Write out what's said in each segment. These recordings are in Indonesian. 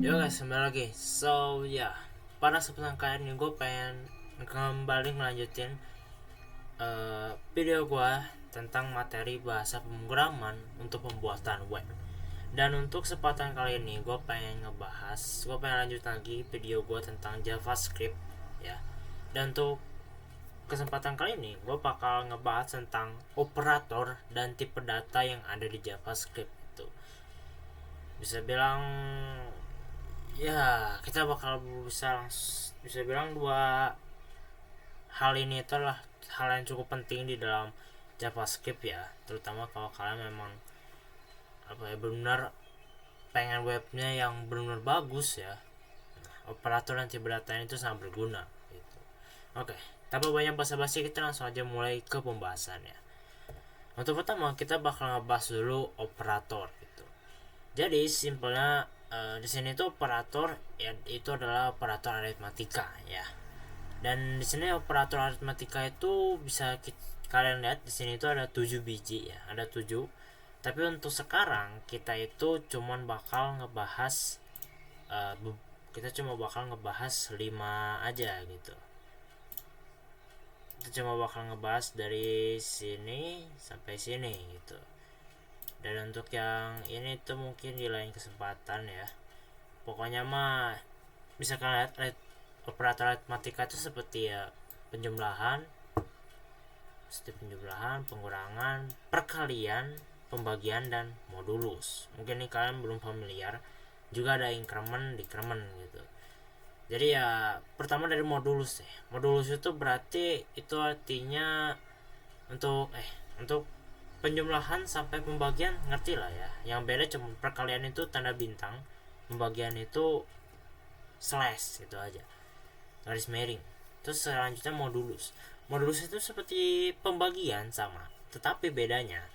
Yo guys, kembali lagi. Pada kesempatan kali ini gue pengen kembali melanjutin video gue tentang materi bahasa pemrograman untuk pembuatan web. Dan untuk kesempatan kali ini gue pengen lanjut lagi video gue tentang JavaScript ya. Dan untuk kesempatan kali ini gue bakal ngebahas tentang operator dan tipe data yang ada di JavaScript itu. Bisa bilang ya kita bakal bisa bilang dua hal ini itulah hal yang cukup penting di dalam JavaScript ya, terutama kalau kalian memang benar pengen webnya yang benar bagus ya. Operator dan tipe data itu sangat berguna gitu. Oke, tanpa banyak basa-basi kita langsung aja mulai ke pembahasannya. Untuk pertama kita bakal ngebahas dulu operator gitu. Jadi simpelnya di sini tuh operator ya itu adalah operator aritmatika ya. Dan di sini operator aritmatika itu bisa kalian lihat di sini itu ada 7 biji ya, ada 7. Tapi untuk sekarang kita itu cuman bakal ngebahas kita cuma bakal ngebahas 5 aja gitu. Kita cuma bakal ngebahas dari sini sampai sini gitu. Dan untuk yang ini tuh mungkin di lain kesempatan ya. Pokoknya mah bisa kalian lihat operator aritmatika itu seperti ya penjumlahan, pengurangan, perkalian, pembagian, dan modulus. Mungkin nih kalian belum familiar. Juga ada increment, decrement gitu. Jadi ya pertama dari modulus ya. Modulus itu berarti itu artinya untuk penjumlahan sampai pembagian ngerti lah ya. Yang beda cuma perkalian itu tanda bintang, pembagian itu slash gitu aja, garis miring. Terus selanjutnya modulus. Modulus itu seperti pembagian sama, tetapi bedanya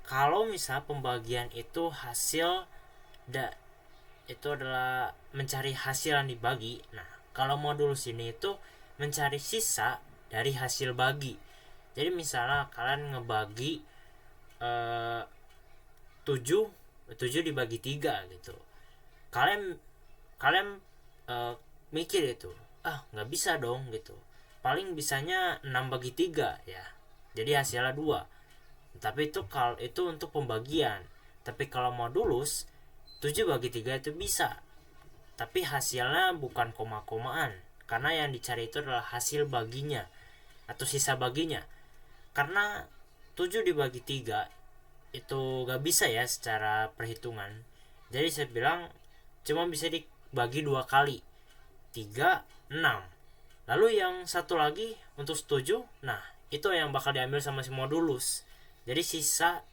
kalau misal pembagian itu hasil itu adalah mencari hasil yang dibagi. Nah, kalau modulus ini itu mencari sisa dari hasil bagi. Jadi misalnya kalian ngebagi 7 dibagi 3 gitu. Kalian kalian mikir itu, nggak bisa dong gitu. Paling bisanya 6 bagi 3 ya. Jadi hasilnya 2. Tapi itu untuk pembagian. Tapi kalau modulus 7 bagi 3 itu bisa. Tapi hasilnya bukan koma-komaan. Karena yang dicari itu adalah hasil baginya atau sisa baginya. Karena 7 dibagi 3 itu gak bisa ya secara perhitungan. Jadi saya bilang cuma bisa dibagi 2 kali, 3, 6. Lalu yang satu lagi untuk 7, nah itu yang bakal diambil sama si modulus. Jadi sisa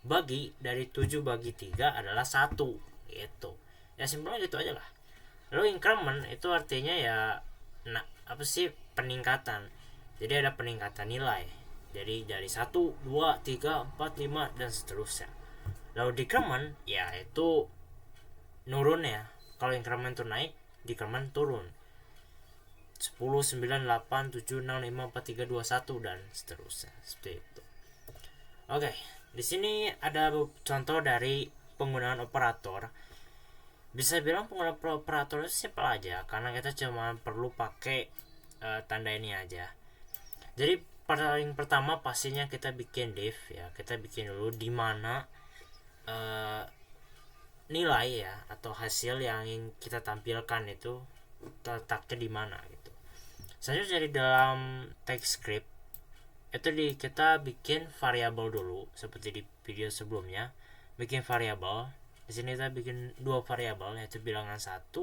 bagi dari 7 bagi 3 adalah 1 gitu. Ya simpelnya gitu aja lah. Lalu increment itu artinya ya peningkatan. Jadi ada peningkatan nilai. Jadi dari 1, 2, 3, 4, 5 dan seterusnya. Lalu decrement ya itu nurun ya. Kalau increment itu naik, decrement turun. 10, 9, 8, 7, 6, 5, 4, 3, 2, 1 dan seterusnya. Seperti itu. Oke, di sini ada contoh dari penggunaan operator. Bisa bilang penggunaan operator itu simpel aja karena kita cuma perlu pakai tanda ini aja. Jadi paling pertama pastinya kita bikin div ya. Kita bikin dulu di mana nilai ya atau hasil yang ingin kita tampilkan itu letaknya di mana gitu. Selanjutnya dari dalam TypeScript itu kita bikin variabel dulu seperti di video sebelumnya. Bikin variabel. Di sini kita bikin 2 variabel yaitu bilangan 1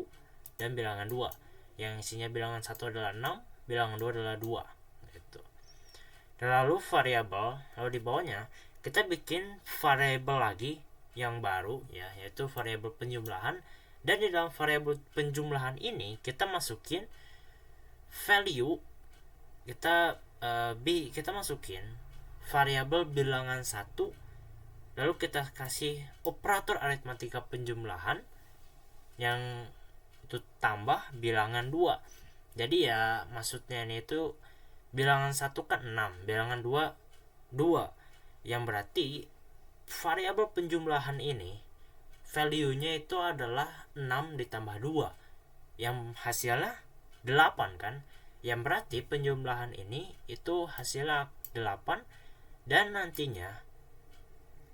dan bilangan 2. Yang isinya bilangan 1 adalah 6, bilangan 2 adalah 2 gitu. Dan lalu variabel, lalu di bawahnya kita bikin variabel lagi yang baru ya, yaitu variabel penjumlahan. Dan di dalam variabel penjumlahan ini kita masukin value, kita masukin variabel bilangan 1, lalu kita kasih operator aritmatika penjumlahan yang itu tambah bilangan 2. Jadi ya maksudnya ini itu bilangan 1 kan 6, bilangan 2 2. Yang berarti variabel penjumlahan ini value-nya itu adalah 6 ditambah 2 yang hasilnya 8 kan, yang berarti penjumlahan ini itu hasilnya 8. Dan nantinya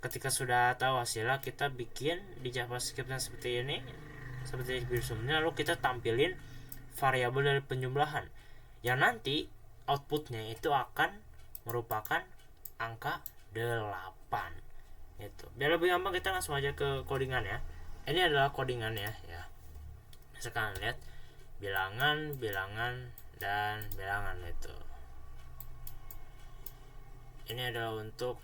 ketika sudah tahu hasilnya, kita bikin di JavaScript-nya seperti ini, seperti sebelumnya, lalu kita tampilin variabel dari penjumlahan yang nanti outputnya itu akan merupakan angka 8 itu. Biar lebih gampang kita langsung aja ke codingan ya. Ini adalah codingannya ya. Sekarang lihat bilangan, dan bilangan itu. Ini adalah untuk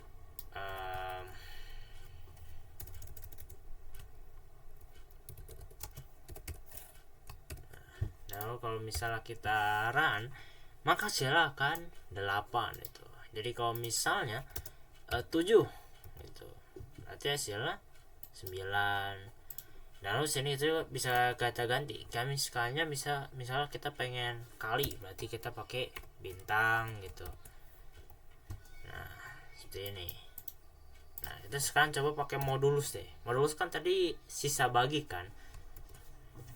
lalu kalau misalnya kita run, maka silakan 8 itu. Jadi kalau misalnya 7 itu, berarti hasilnya 9. Dan lalu sini itu bisa kita ganti. Kami sekalinya bisa, misalnya kita pengen kali, berarti kita pakai bintang gitu. Nah, seperti ini. Nah, kita sekarang coba pakai modulus deh. Modulus kan tadi sisa bagi kan.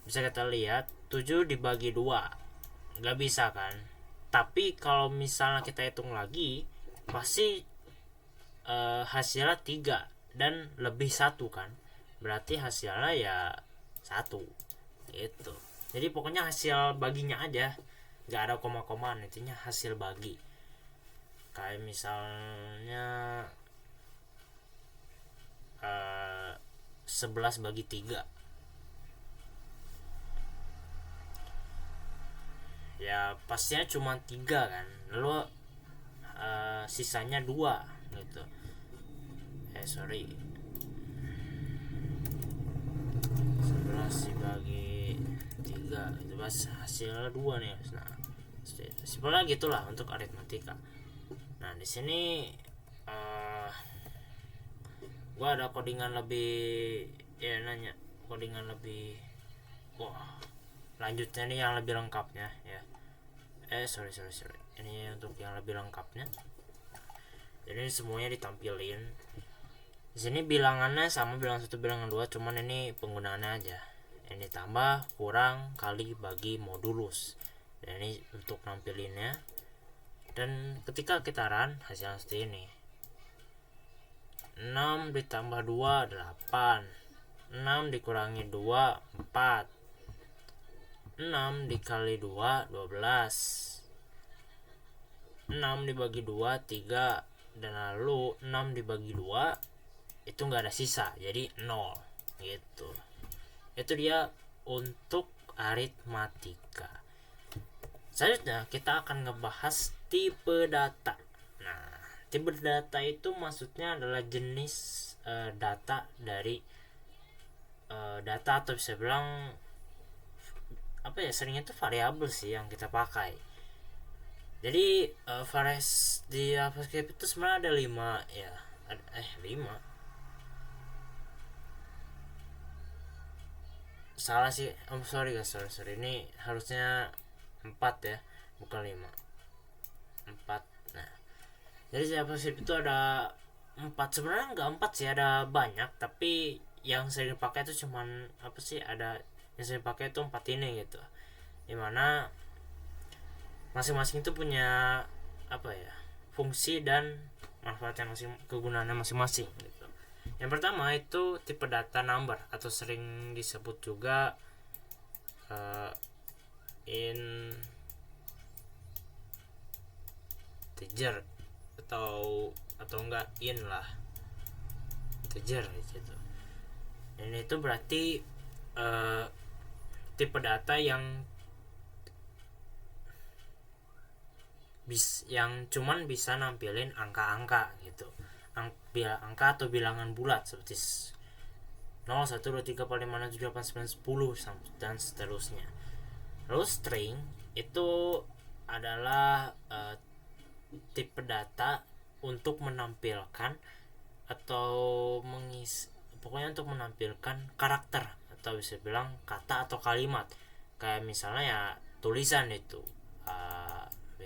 Bisa kita lihat 7 dibagi 2. Nggak bisa kan. Tapi kalau misalnya kita hitung lagi, pasti hasilnya 3 dan lebih 1 kan. Berarti hasilnya ya 1 gitu. Jadi pokoknya hasil baginya aja, nggak ada koma-komaan, intinya hasil bagi. Kayak misalnya 11 bagi 3, ya pastinya cuma 3 kan, lalu sisanya 2 gitu. Sorry, 11 dibagi 3 itu pas hasilnya 2 nih. Nah, simpelnya gitulah untuk aritmatika. Nah, di sini gua ada codingan lebih, ya nanya codingan lebih, wah lanjutnya nih yang lebih lengkapnya ya. Sorry, ini untuk yang lebih lengkapnya. Jadi semuanya ditampilin. Di sini bilangannya sama, bilangan 1, bilangan 2, cuman ini penggunaannya aja. Ini tambah, kurang, kali, bagi, modulus. Dan ini untuk nampilinnya. Dan ketika kita run, hasilnya seperti ini. 6 ditambah 2 8. 6 dikurangi 2 4. 6 dikali 2 12. 6 dibagi 2 3. Dan lalu 6 dibagi 2 itu nggak ada sisa, jadi 0 gitu. Itu dia untuk aritmatika. Selanjutnya kita akan ngebahas tipe data. Nah, tipe data itu maksudnya adalah jenis data dari data, atau bisa bilang apa ya, seringnya itu variabel sih yang kita pakai. Jadi varias di JavaScript itu sebenarnya ada 5 ya. 5. Salah sih. Sorry guys, sorry. Ini harusnya 4 ya, bukan 5. 4. Nah, jadi JavaScript itu ada 4. Sebenarnya nggak 4 sih, ada banyak, tapi yang sering dipakai itu cuman apa sih, ada yang sering dipakai itu 4 ini gitu. Dimana masing-masing itu punya apa ya, fungsi dan manfaatnya kegunaannya masing-masing gitu. Yang pertama itu tipe data number, atau sering disebut juga integer atau enggak in lah, integer gitu. Dan itu berarti tipe data yang cuman bisa nampilin angka-angka gitu, angka atau bilangan bulat seperti 0 1 2 3 4 5 6 7 8 9 10 dan seterusnya. Lalu string itu adalah tipe data untuk menampilkan atau pokoknya untuk menampilkan karakter, atau bisa bilang kata atau kalimat. Kayak misalnya ya tulisan itu A B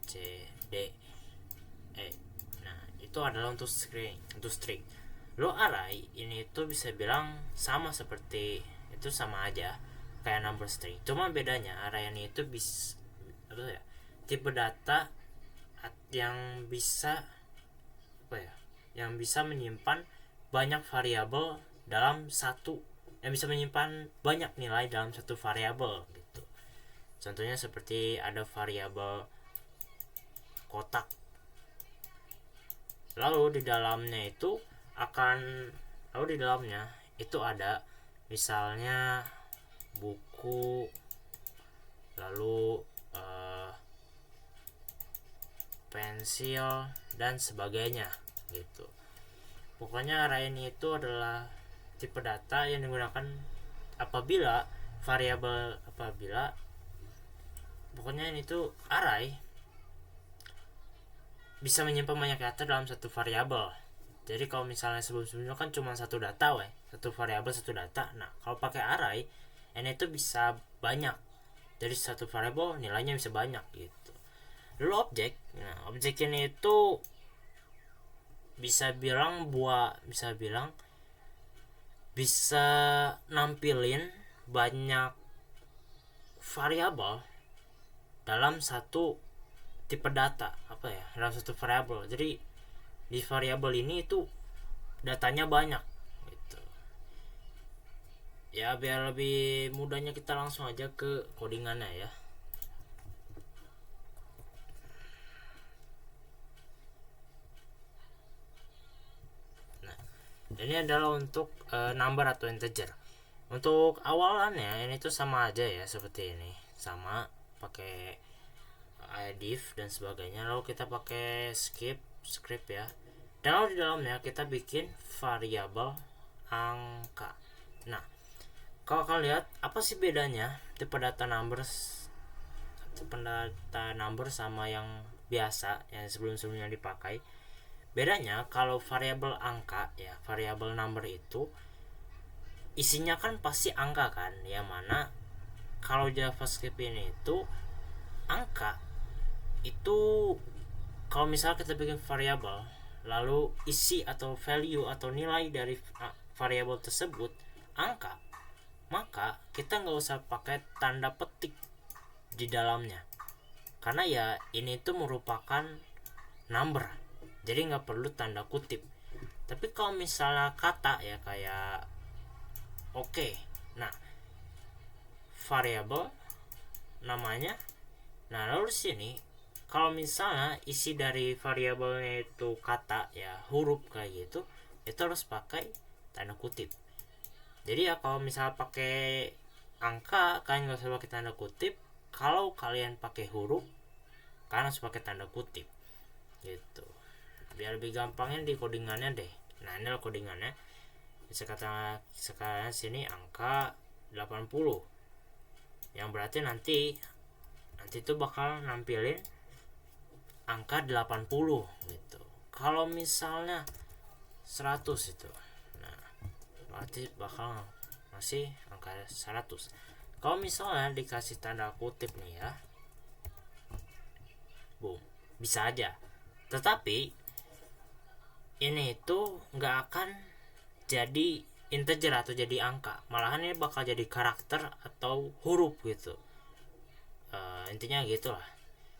C D E. Nah, itu adalah untuk string. Low array ini itu bisa bilang sama seperti itu, sama aja kayak number string, cuma bedanya array ini itu bisa apa ya, tipe data yang bisa apa ya, yang bisa menyimpan banyak variabel dalam satu, yang bisa menyimpan banyak nilai dalam satu variabel gitu. Contohnya seperti ada variabel kotak, lalu di dalamnya itu akan, lalu di dalamnya itu ada misalnya buku, lalu pensil dan sebagainya gitu. Pokoknya array ini itu adalah tipe data yang digunakan apabila variabel, apabila pokoknya ini tuh array bisa menyimpan banyak data dalam satu variabel. Jadi kalau misalnya sebelum-sebelumnya kan cuma satu data, satu variabel satu data. Nah, kalau pakai array ini tuh bisa banyak. Dari satu variabel nilainya bisa banyak gitu. Lalu objek, nah objek ini itu bisa nampilin banyak variabel dalam satu tipe data, apa ya, dalam satu variabel. Jadi di variabel ini itu datanya banyak gitu. Ya biar lebih mudahnya kita langsung aja ke codingannya ya. Ini adalah untuk number atau integer. Untuk awalannya ini tuh sama aja ya, seperti ini, sama pakai div dan sebagainya. Lalu kita pakai script ya, dan lalu di dalamnya kita bikin variabel angka. Nah, kalau kalian lihat apa sih bedanya tipe data number sama yang biasa yang sebelumnya dipakai? Bedanya kalau variabel angka ya, variabel number itu isinya kan pasti angka kan, yang mana kalau JavaScript ini itu angka itu, kalau misalnya kita bikin variabel lalu isi atau value atau nilai dari variabel tersebut angka, maka kita nggak usah pakai tanda petik di dalamnya, karena ya ini itu merupakan number, jadi nggak perlu tanda kutip. Tapi kalau misalnya kata ya kayak nah variabel namanya, nah lalu di sini kalau misalnya isi dari variabelnya itu kata ya, huruf kayak gitu, itu harus pakai tanda kutip. Jadi ya kalau misalnya pakai angka kalian nggak usah pakai tanda kutip, kalau kalian pakai huruf kalian harus pakai tanda kutip gitu. Biar lebih gampangnya di codingannya deh. Nah ini adalah codingannya. Bisa kata sekarang sini angka 80, yang berarti nanti itu bakal nampilin angka 80 gitu. Kalau misalnya 100 itu, nah berarti bakal masih angka 100. Kalau misalnya dikasih tanda kutip nih ya, boom, bisa aja. Tetapi ini itu nggak akan jadi integer atau jadi angka, malahan ini bakal jadi karakter atau huruf gitu. Intinya gitulah,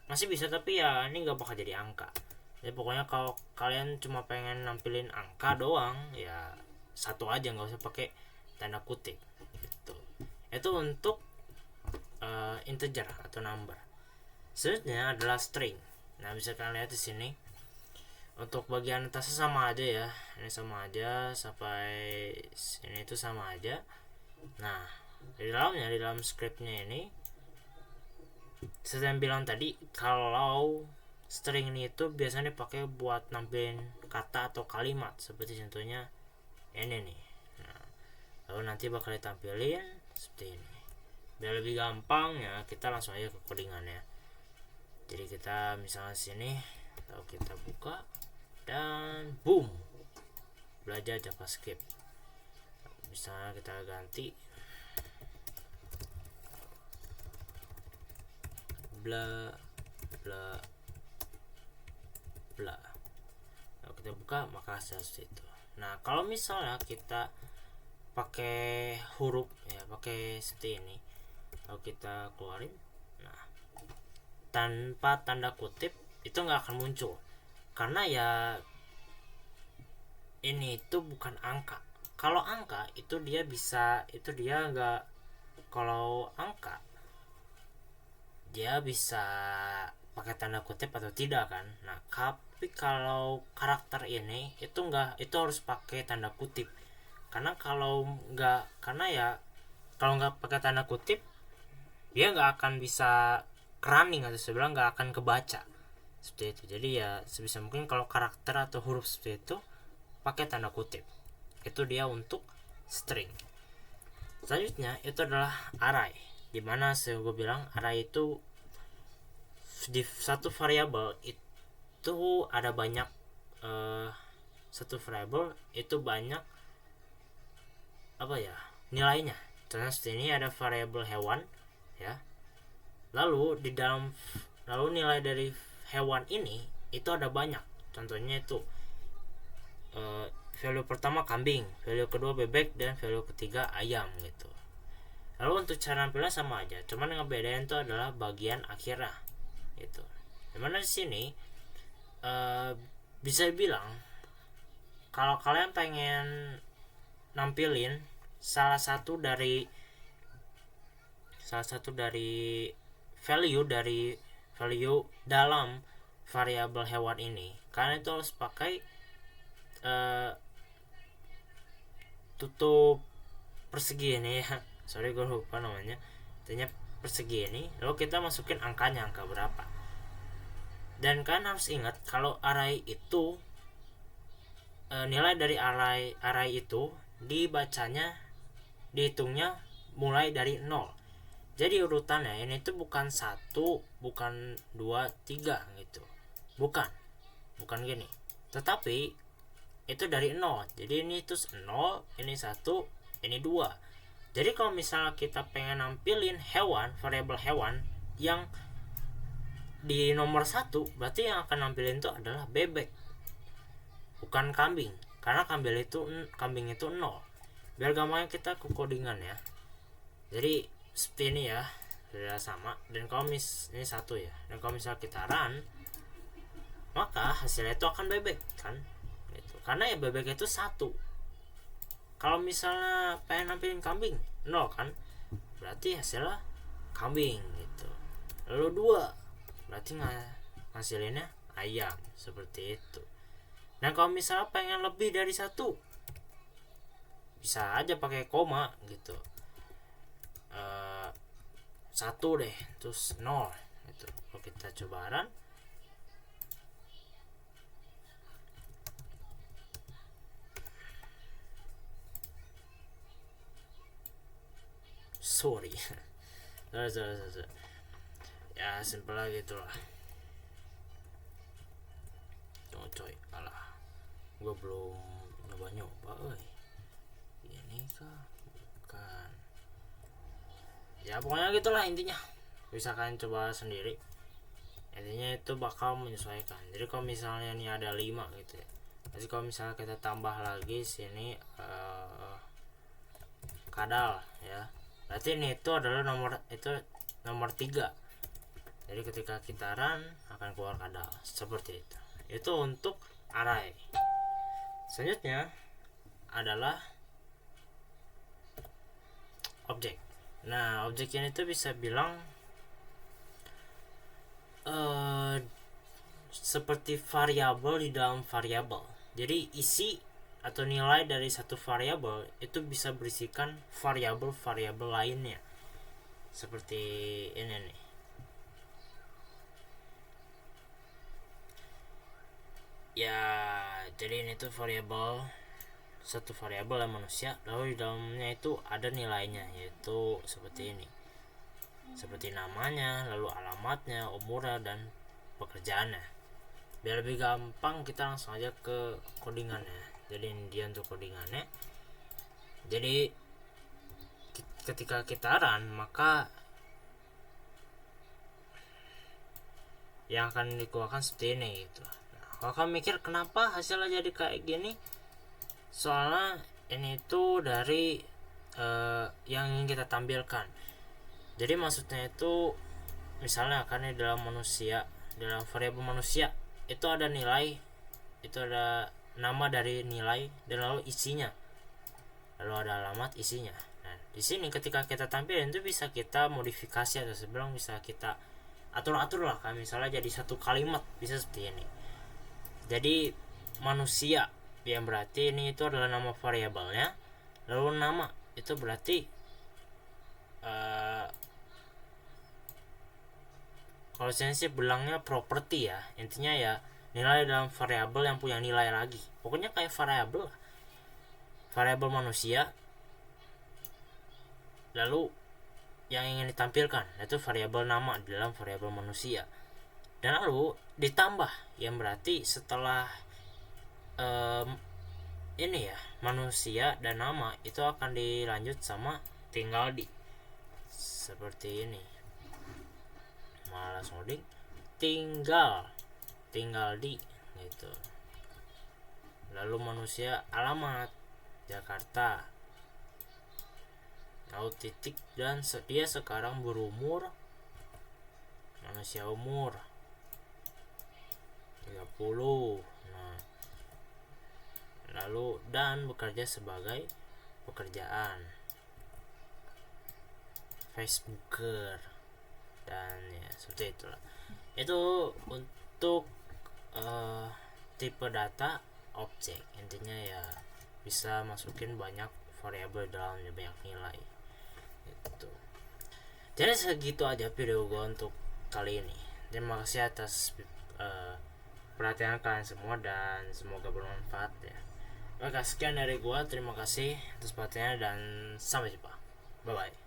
masih bisa tapi ya ini nggak bakal jadi angka. Jadi pokoknya kalau kalian cuma pengen nampilin angka doang ya satu aja, nggak usah pakai tanda kutip gitu. Itu untuk integer atau number. Selanjutnya adalah string. Nah bisa kalian lihat di sini. Untuk bagian atasnya sama aja ya, ini sama aja sampai sini itu sama aja. Nah di dalam scriptnya ini saya bilang tadi kalau string ini itu biasanya dipakai buat nampilin kata atau kalimat, seperti contohnya ini nih. Nah, lalu nanti bakal ditampilin seperti ini. Biar lebih gampang ya, kita langsung aja ke codingannya. Jadi kita misalnya sini, lalu kita buka dan boom, belajar JavaScript. Misalnya kita ganti bla bla bla, lalu kita buka maka seperti itu. Nah kalau misalnya kita pakai huruf ya, pakai seperti ini, kalau kita keluarin, nah tanpa tanda kutip itu nggak akan muncul, karena ya ini itu bukan angka. Kalau angka itu dia bisa, itu dia nggak, kalau angka dia bisa pakai tanda kutip atau tidak kan. Nah tapi kalau karakter ini itu enggak, itu harus pakai tanda kutip, karena kalau enggak, karena ya kalau nggak pakai tanda kutip dia nggak akan bisa running, atau sebenarnya nggak akan kebaca seperti itu. Jadi ya sebisa mungkin kalau karakter atau huruf seperti itu pakai tanda kutip, itu dia untuk string. Selanjutnya itu adalah array, dimana saya gue bilang array itu di satu variabel itu ada banyak, satu variabel itu banyak apa ya nilainya. Contohnya seperti ini, ada variabel hewan ya, lalu di dalam, lalu nilai dari hewan ini itu ada banyak. Contohnya itu value pertama kambing, value kedua bebek, dan value ketiga ayam gitu. Lalu untuk cara nampilnya sama aja, cuman yang ngebedain itu adalah bagian akhirnya gitu. Dimana di sini bisa bilang kalau kalian pengen nampilin salah satu dari value dalam variabel hewan ini, kalian itu harus pakai tutup persegi ini ya, sorry gue lupa namanya, intinya persegi ini, lalu kita masukin angkanya, angka berapa. Dan kalian harus ingat kalau array itu nilai dari array itu dibacanya, dihitungnya mulai dari 0. Jadi urutannya ini tuh bukan 1, bukan 2, 3 gitu, bukan gini, tetapi itu dari 0. Jadi ini tuh 0, ini 1, ini 2. Jadi kalau misalnya kita pengen nampilin hewan, variabel hewan yang di nomor 1, berarti yang akan nampilin itu adalah bebek, bukan kambing, karena kambing itu 0. Biar gampangnya kita ke codingan ya. Jadi seperti ini ya, sudah sama. Dan kalau ini 1 ya, dan kalau misalnya kita run, maka hasilnya itu akan bebek kan gitu. Karena ya bebek itu 1. Kalau misalnya pengen nampilin kambing 0 kan, berarti hasilnya kambing gitu. Lalu 2, berarti ngasilinnya ayam, seperti itu. Nah kalau misalnya pengen lebih dari 1, bisa aja pakai koma gitu, 1 deh, terus 0 gitu. Kalau kita coba run, sorry ya simpel lah gitu lah. Coy, alah, gue belum nyoba ini kah, bukan ya, pokoknya gitulah intinya. Bisa kalian coba sendiri, intinya itu bakal menyesuaikan. Jadi kalau misalnya ini ada 5 gitu ya, jadi kalau misalnya kita tambah lagi sini kadal ya, berarti ini itu adalah nomor 3. Jadi ketika kita run akan keluar kadal, seperti itu. Itu untuk array. Selanjutnya adalah objek. Nah objek ini tuh bisa bilang seperti variabel di dalam variabel. Jadi isi atau nilai dari satu variabel itu bisa berisikan variabel-variabel lainnya, seperti ini nih. Ya jadi ini tuh satu variabel yang manusia, lalu di dalamnya itu ada nilainya, yaitu seperti ini, seperti namanya, lalu alamatnya, umurnya, dan pekerjaannya. Biar lebih gampang kita langsung aja ke codingannya. Jadi ini dia untuk codingannya. Jadi ketika kita run, maka yang akan dikeluarkan seperti ini gitu. Nah, kalau kamu mikir kenapa hasilnya jadi kayak gini, soalnya ini tuh dari yang ingin kita tampilkan. Jadi maksudnya itu misalnya karena dalam variabel manusia itu ada nilai, itu ada nama dari nilai dan lalu isinya, lalu ada alamat isinya. Nah di sini ketika kita tampilin itu bisa kita modifikasi atau sebelum bisa kita atur lah, kayak misalnya jadi satu kalimat bisa seperti ini. Jadi manusia yang berarti ini itu adalah nama variabelnya, lalu nama itu berarti kalau saya sih bilangnya properti ya, intinya ya nilai dalam variabel yang punya nilai lagi, pokoknya kayak variabel manusia, lalu yang ingin ditampilkan itu variabel nama di dalam variabel manusia, dan lalu ditambah yang berarti setelah ini ya manusia dan nama itu akan dilanjut sama tinggal di, seperti ini, malas ngoding tinggal di gitu. Lalu manusia alamat Jakarta, lalu titik, dan dia sekarang berumur, manusia umur 30. Nah lalu dan bekerja sebagai pekerjaan Facebooker, dan ya seperti itulah. Itu untuk tipe data objek, intinya ya bisa masukin banyak variabel dalamnya, banyak nilai gitu. Jadi segitu aja video gue untuk kali ini. Terima kasih atas perhatian kalian semua dan semoga bermanfaat ya. Oke, sekian dari gue, terima kasih atas perhatiannya dan sampai jumpa, bye bye.